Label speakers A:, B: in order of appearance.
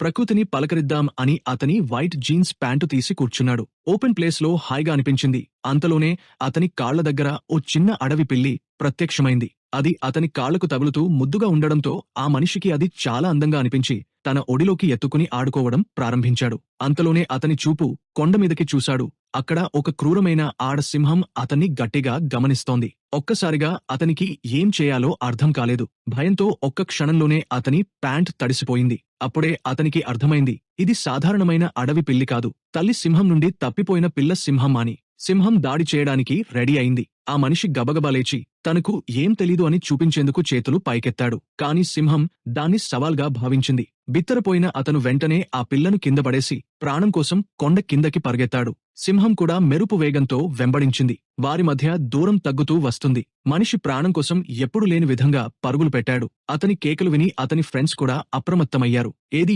A: ప్రకృతిని పలకరిద్దాం అని అతని వైట్ జీన్స్ ప్యాంటు తీసి కూర్చున్నాడు. ఓపెన్ ప్లేస్ లో హాయిగా అనిపించింది. అంతలోనే అతని కాళ్ల దగ్గర ఓ చిన్న అడవి పిల్లి ప్రత్యక్షమైంది. అది అతని కాళ్లకు తగులుతూ ముద్దుగా ఉండడంతో ఆ మనిషికి అది చాలా అందంగా అనిపించి తన ఒడిలోకి ఎత్తుకుని ఆడుకోవడం ప్రారంభించాడు. అంతలోనే అతని చూపు కొండమీదకి చూశాడు. అక్కడ ఒక క్రూరమైన ఆడ సింహం అతన్ని గట్టిగా గమనిస్తోంది. ఒక్కసారిగా అతనికి ఏం చేయాలో అర్థం కాలేదు. భయంతో ఒక్క క్షణంలోనే అతని ప్యాంట్ తడిసిపోయింది. అప్పుడే అతనికి అర్థమైంది, ఇది సాధారణమైన అడవి పిల్లి కాదు, తల్లి సింహం నుండి తప్పిపోయిన పిల్ల సింహం అని. సింహం దాడి చేయడానికి రెడీ అయింది. ఆ మనిషి గబగబా లేచి తనకు ఏం తెలీదు అని చూపించేందుకు చేతులు పైకెత్తాడు. కాని సింహం దాన్ని సవాల్గా భావించింది. బిత్తరపోయిన అతను వెంటనే ఆ పిల్లను కిందపడేసి ప్రాణం కోసం కొండ కిందకి పరిగెత్తాడు. సింహం కూడా మెరుపు వేగంతో వెంబడించింది. వారి మధ్య దూరం తగ్గుతూ వస్తుంది. మనిషి ప్రాణం కోసం ఎప్పుడు లేని విధంగా పరుగులు పెట్టాడు. అతని కేకలు విని అతని ఫ్రెండ్స్ కూడా అప్రమత్తమయ్యారు. ఏది